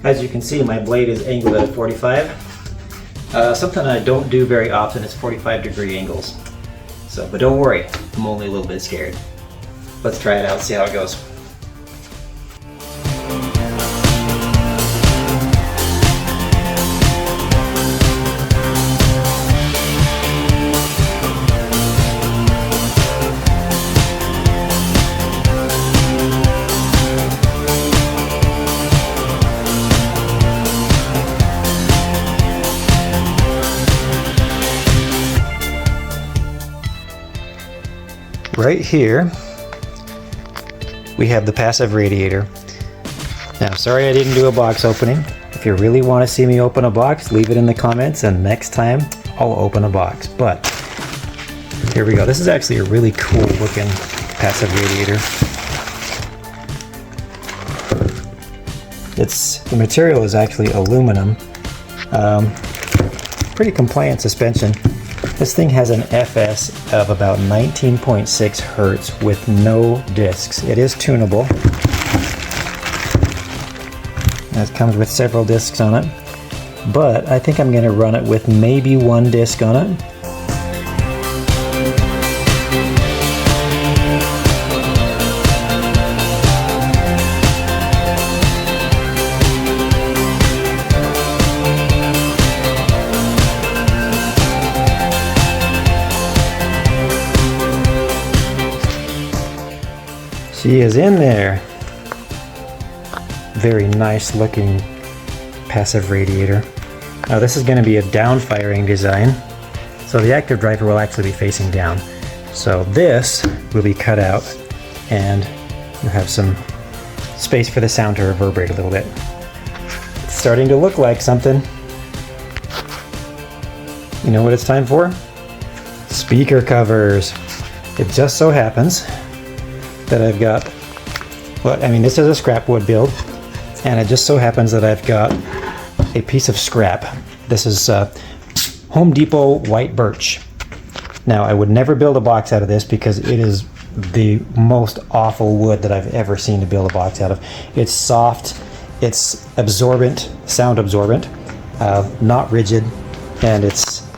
As you can see, my blade is angled at 45. Something I don't do very often is 45-degree angles. But don't worry, I'm only a little bit scared. Let's try it out, see how it goes. Right here, we have the passive radiator. Now, sorry I didn't do a box opening. If you really want to see me open a box, leave it in the comments, and next time I'll open a box. But here we go. This is actually a really cool looking passive radiator. The material is actually aluminum. Pretty compliant suspension. This thing has an FS of about 19.6 Hertz with no discs. It is tunable. It comes with several discs on it, but I think I'm going to run it with maybe one disc on it. She is in there. Very nice looking passive radiator. Now this is going to be a down firing design, so the active driver will actually be facing down. So this will be cut out and you have some space for the sound to reverberate a little bit. It's starting to look like something. You know what it's time for? Speaker covers. It just so happens that I've got, this is a scrap wood build, and it just so happens that I've got a piece of scrap. This is Home Depot white birch. Now, I would never build a box out of this because it is the most awful wood that I've ever seen to build a box out of. It's soft, it's absorbent, sound absorbent, not rigid, and it's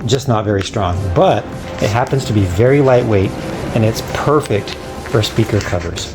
just not very strong. But it happens to be very lightweight, and it's perfect for speaker covers.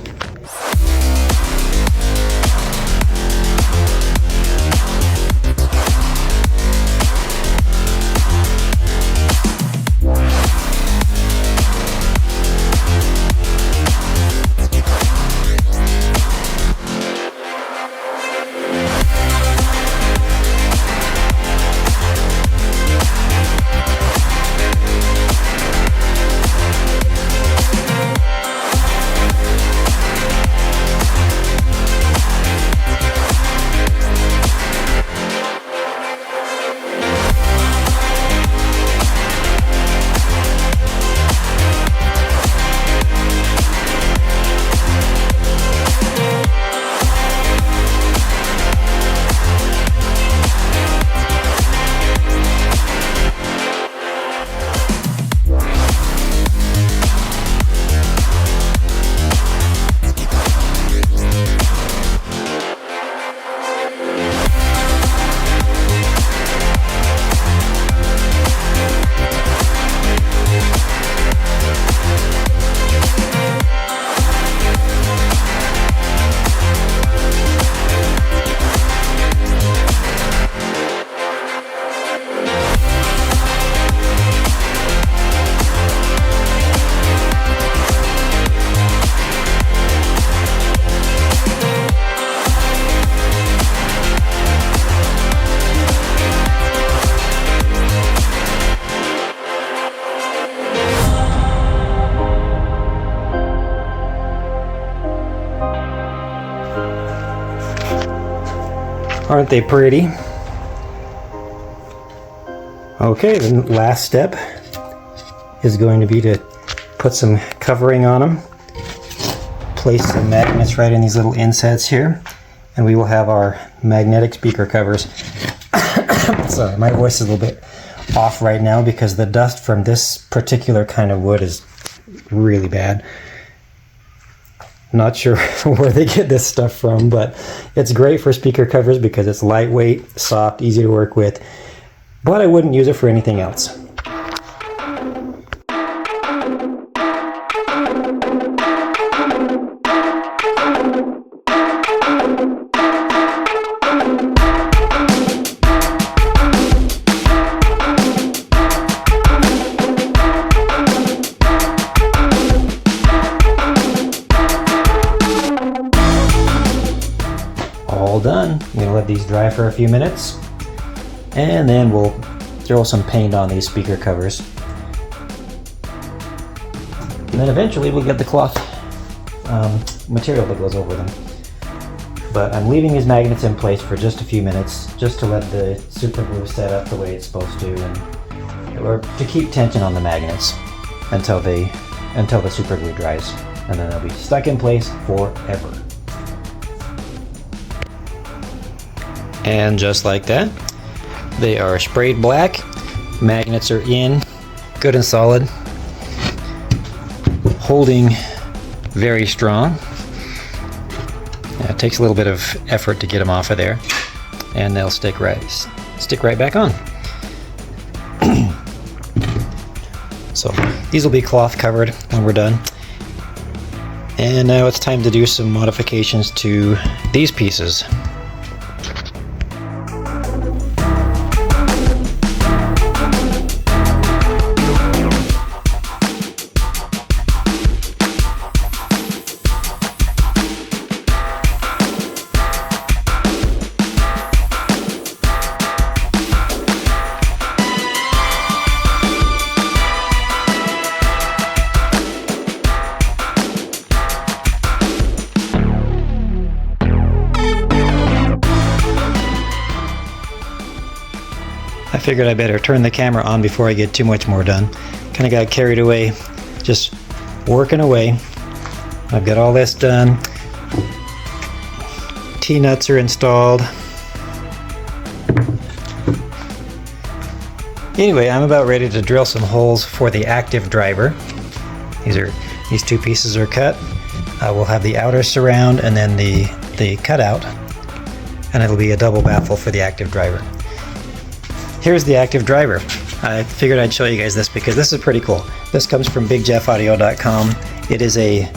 Aren't they pretty? Okay, the last step is going to be to put some covering on them, place some magnets right in these little insets here, and we will have our magnetic speaker covers. Sorry, my voice is a little bit off right now because the dust from this particular kind of wood is really bad. Not sure where they get this stuff from, but it's great for speaker covers because it's lightweight, soft, easy to work with, but I wouldn't use it for anything else. All done. I'm going to let these dry for a few minutes, and then we'll throw some paint on these speaker covers. And then eventually we'll get the cloth material that goes over them. But I'm leaving these magnets in place for just a few minutes, just to let the super glue set up the way it's supposed to, or to keep tension on the magnets until the super glue dries, and then they'll be stuck in place forever. And just like that, they are sprayed black. Magnets are in, good and solid, holding very strong. It takes a little bit of effort to get them off of there, and they'll stick right back on. So these will be cloth covered when we're done. And now it's time to do some modifications to these pieces. I figured I better turn the camera on before I get too much more done. Kind of got carried away, just working away. I've got all this done. T-nuts are installed. Anyway, I'm about ready to drill some holes for the active driver. These two pieces are cut. We'll have the outer surround and then the cutout, and it'll be a double baffle for the active driver. Here's the active driver. I figured I'd show you guys this because this is pretty cool. This comes from bigjeffaudio.com. It's a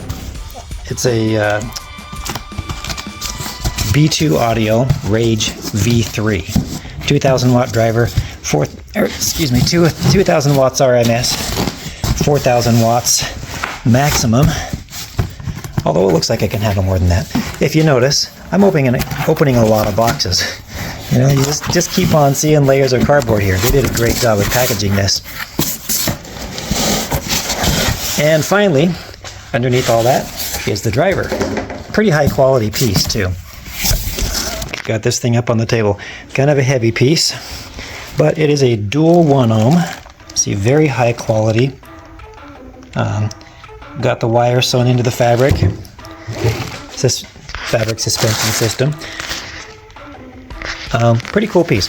B2 Audio Rage V3, 2,000 watt driver, 2,000 watts RMS, 4,000 watts maximum. Although it looks like I can handle more than that. If you notice, I'm opening a lot of boxes. You know, you just keep on seeing layers of cardboard here. They did a great job with packaging this. And finally, underneath all that is the driver. Pretty high quality piece too. Got this thing up on the table. Kind of a heavy piece, but it is a dual 1 ohm. See, very high quality. Got the wire sewn into the fabric. This fabric suspension system. Pretty cool piece.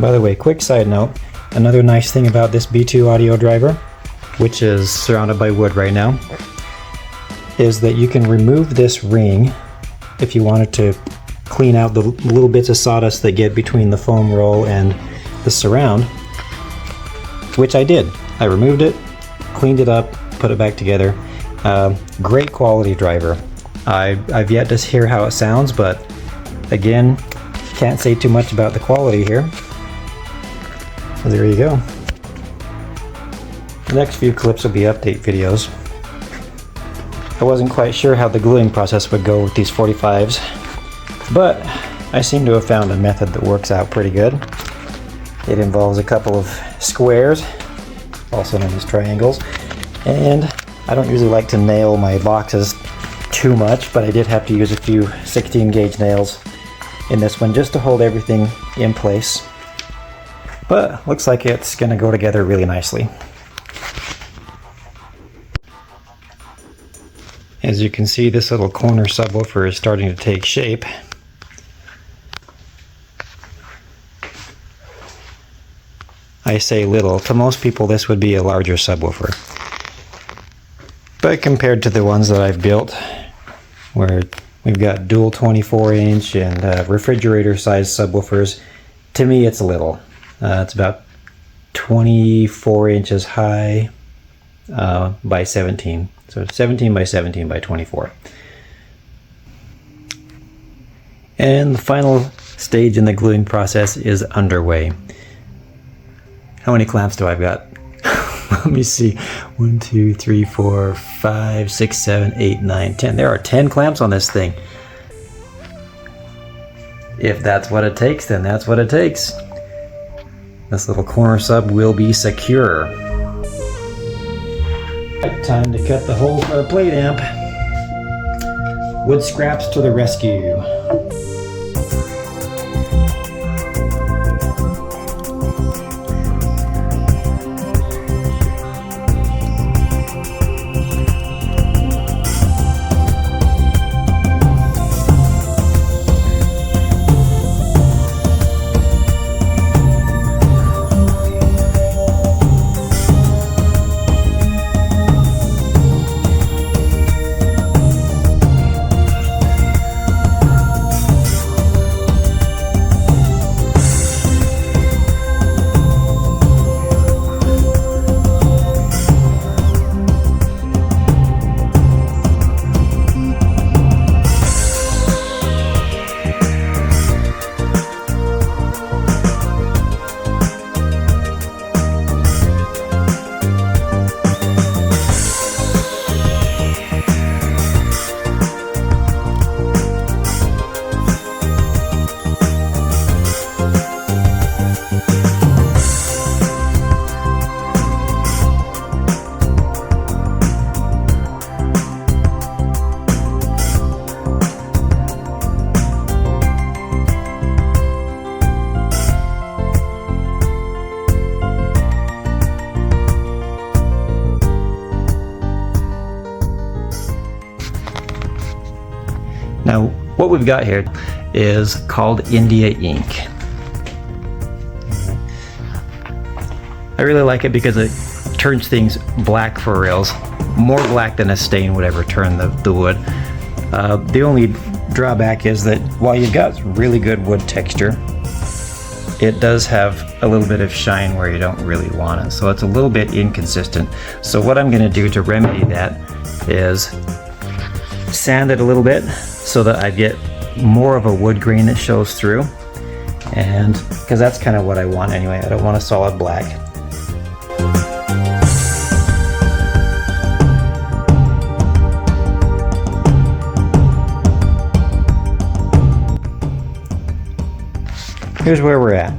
By the way, quick side note, another nice thing about this B2 audio driver, which is surrounded by wood right now, is that you can remove this ring if you wanted to clean out the little bits of sawdust that get between the foam roll and the surround, which I did. I removed it, cleaned it up, put it back together. Great quality driver. I've yet to hear how it sounds, but again, can't say too much about the quality here. So there you go. The next few clips will be update videos. I wasn't quite sure how the gluing process would go with these 45s, but I seem to have found a method that works out pretty good. It involves a couple of squares, also known as triangles, and I don't usually like to nail my boxes too much, but I did have to use a few 16 gauge nails in this one just to hold everything in place. But looks like it's going to go together really nicely. As you can see, this little corner subwoofer is starting to take shape. I say little. To most people, this would be a larger subwoofer. But compared to the ones that I've built, where we've got dual 24-inch and refrigerator-sized subwoofers, to me it's little. It's about 24 inches high by 17. So 17 by 17 by 24. And the final stage in the gluing process is underway. How many clamps do I've got? Let me see. 1, 2, 3, 4, 5, 6, 7, 8, 9, 10. There are 10 clamps on this thing. If that's what it takes, then that's what it takes. This little corner sub will be secure. Right, time to cut the hole for our plate amp. Wood scraps to the rescue. Now, what we've got here is called India ink. I really like it because it turns things black for rails, more black than a stain would ever turn the wood. The only drawback is that while you've got really good wood texture, it does have a little bit of shine where you don't really want it, so it's a little bit inconsistent. So what I'm going to do to remedy that is sand it a little bit so that I get more of a wood grain that shows through, and because that's kind of what I want anyway. I don't want a solid black. Here's where we're at.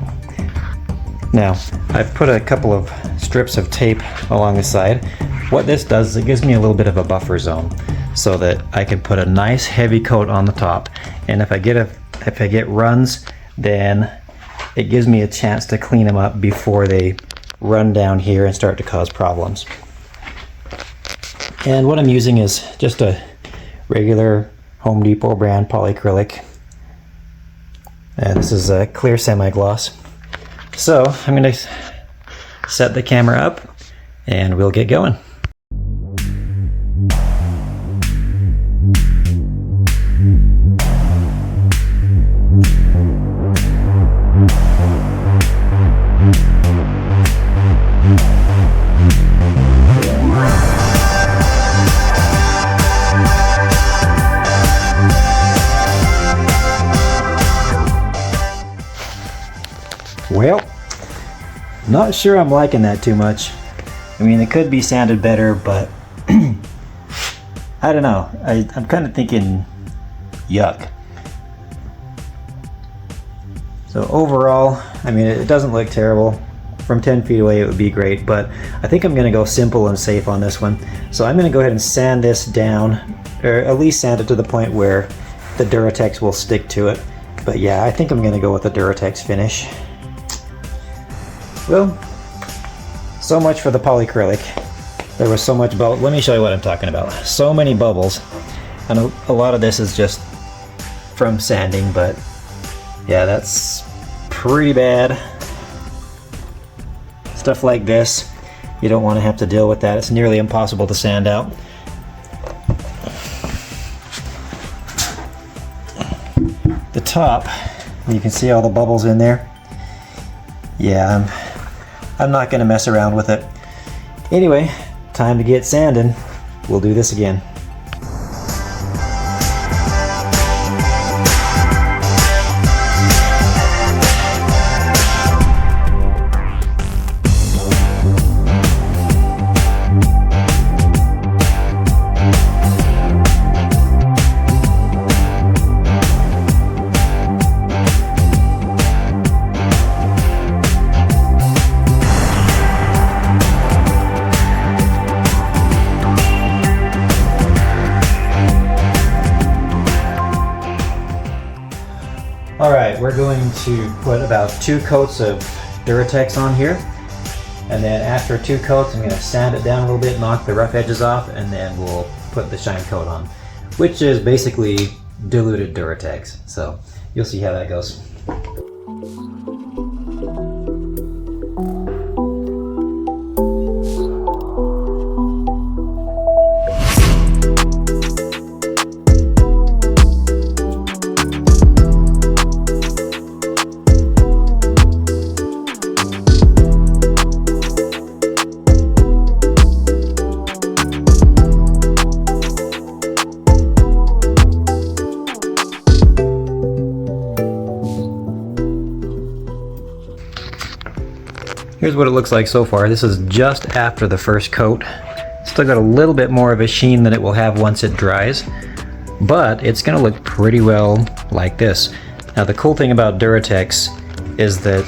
Now, I've put a couple of strips of tape along the side. What this does is it gives me a little bit of a buffer zone so that I can put a nice heavy coat on the top. And if I get runs, then it gives me a chance to clean them up before they run down here and start to cause problems. And what I'm using is just a regular Home Depot brand polyacrylic. And this is a clear semi-gloss. So I'm going to set the camera up and we'll get going. Well, not sure I'm liking that too much. I mean, it could be sanded better, but I don't know. I'm kind of thinking yuck. So overall, I mean, it doesn't look terrible. From 10 feet away, it would be great, but I think I'm going to go simple and safe on this one. So I'm going to go ahead and sand this down, or at least sand it to the point where the Duratex will stick to it. But yeah, I think I'm going to go with the Duratex finish. Well, so much for the polyacrylic. There was so much bubble. Let me show you what I'm talking about. So many bubbles. And a lot of this is just from sanding, but yeah, that's pretty bad. Stuff like this, you don't want to have to deal with that. It's nearly impossible to sand out. The top, you can see all the bubbles in there. Yeah, I'm not going to mess around with it. Anyway, time to get sanding. We'll do this again. Alright, we're going to put about 2 coats of Duratex on here, and then after 2 coats I'm going to sand it down a little bit, knock the rough edges off, and then we'll put the shine coat on, which is basically diluted Duratex. So you'll see how that goes. Here's what it looks like so far. This is just after the first coat. Still got a little bit more of a sheen than it will have once it dries, but it's going to look pretty well like this. Now the cool thing about Duratex is that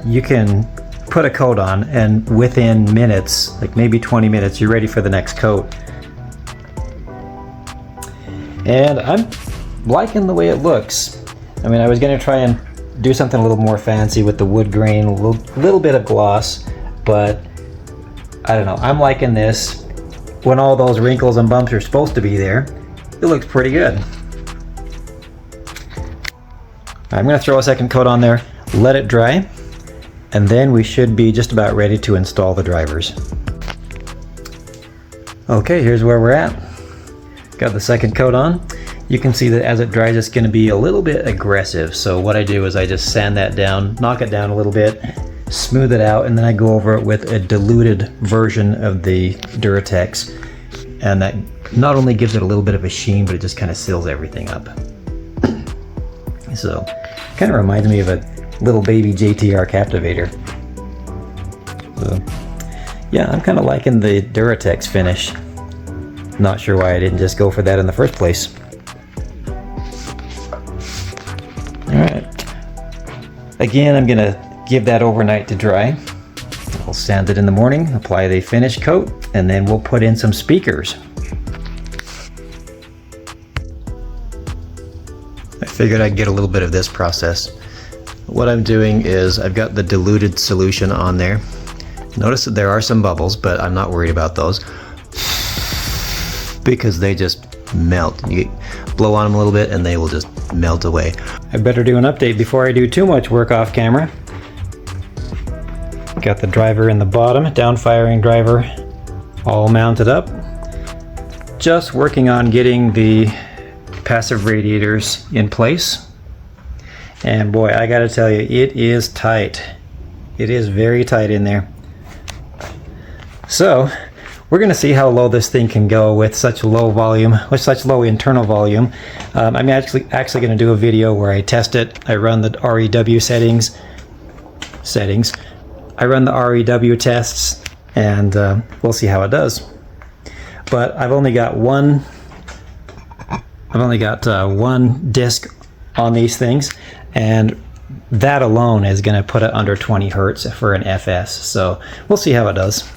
you can put a coat on and within minutes, like maybe 20 minutes, you're ready for the next coat. And I'm liking the way it looks. I mean, I was going to try and do something a little more fancy with the wood grain, a little bit of gloss, but I don't know, I'm liking this. When all those wrinkles and bumps are supposed to be there, it looks pretty good. I'm going to throw a second coat on there, let it dry, and then we should be just about ready to install the drivers. Okay, here's where we're at. Got the second coat on. You can see that as it dries, it's going to be a little bit aggressive. So what I do is I just sand that down, knock it down a little bit, smooth it out, and then I go over it with a diluted version of the Duratex. And that not only gives it a little bit of a sheen, but it just kind of seals everything up. So, kind of reminds me of a little baby JTR Captivator. So, yeah, I'm kind of liking the Duratex finish. Not sure why I didn't just go for that in the first place. Alright, again, I'm going to give that overnight to dry. I'll sand it in the morning, apply the finish coat, and then we'll put in some speakers. I figured I'd get a little bit of this process. What I'm doing is I've got the diluted solution on there. Notice that there are some bubbles, but I'm not worried about those because they just melt. You blow on them a little bit and they will just melt away. I better do an update before I do too much work off camera. Got the driver in the bottom, down firing driver, all mounted up. Just working on getting the passive radiators in place. And boy, I gotta tell you, it is tight. It is very tight in there. So we're gonna see how low this thing can go with such low volume, with such low internal volume. I'm actually gonna do a video where I test it. I run the REW settings. I run the REW tests, and we'll see how it does. But I've only got one disc on these things, and that alone is going to put it under 20 hertz for an FS. So we'll see how it does.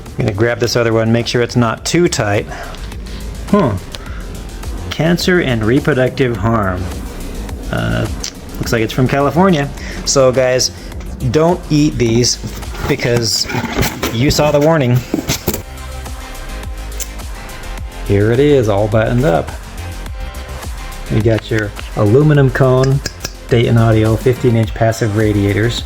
I'm going to grab this other one, make sure it's not too tight. Cancer and reproductive harm. Looks like it's from California. So guys, don't eat these because you saw the warning. Here it is, all buttoned up. You got your aluminum cone, Dayton Audio 15-inch passive radiators.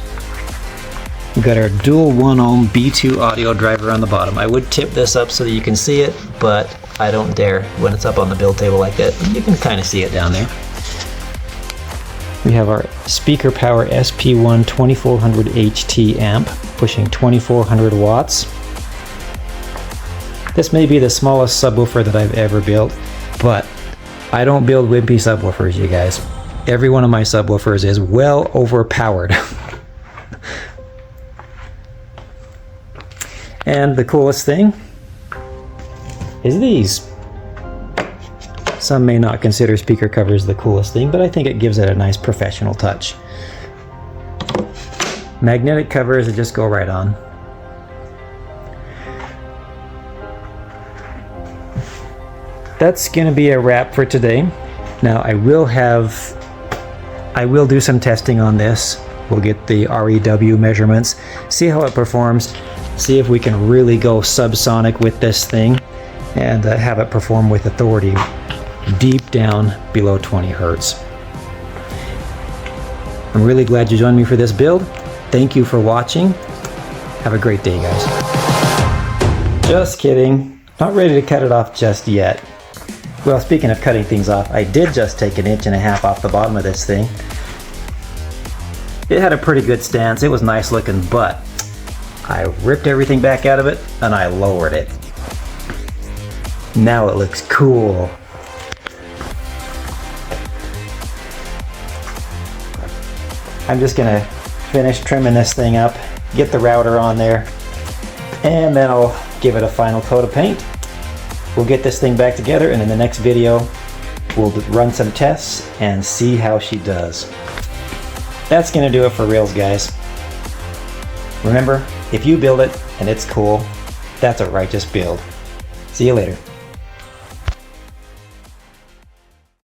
We've got our dual 1 ohm B2 audio driver on the bottom. I would tip this up so that you can see it, but I don't dare when it's up on the build table like that. You can kind of see it down there. We have our speaker power SP1 2400 HT amp, pushing 2400 watts. This may be the smallest subwoofer that I've ever built, but I don't build wimpy subwoofers, you guys. Every one of my subwoofers is well overpowered. And the coolest thing is these. Some may not consider speaker covers the coolest thing, but I think it gives it a nice professional touch. Magnetic covers that just go right on. That's gonna be a wrap for today. Now I will do some testing on this. We'll get the REW measurements, see how it performs, see if we can really go subsonic with this thing, and have it perform with authority deep down below 20 hertz. I'm really glad you joined me for this build. Thank you for watching. Have a great day, guys. Just kidding. Not ready to cut it off just yet. Well, speaking of cutting things off, I did just take 1.5 inches off the bottom of this thing. It had a pretty good stance. It was nice looking, but I ripped everything back out of it and I lowered it. Now it looks cool. I'm just gonna finish trimming this thing up, get the router on there, and then I'll give it a final coat of paint. We'll get this thing back together, and in the next video, we'll run some tests and see how she does. That's gonna do it for reals, guys. Remember, if you build it and it's cool, that's a righteous build. See you later.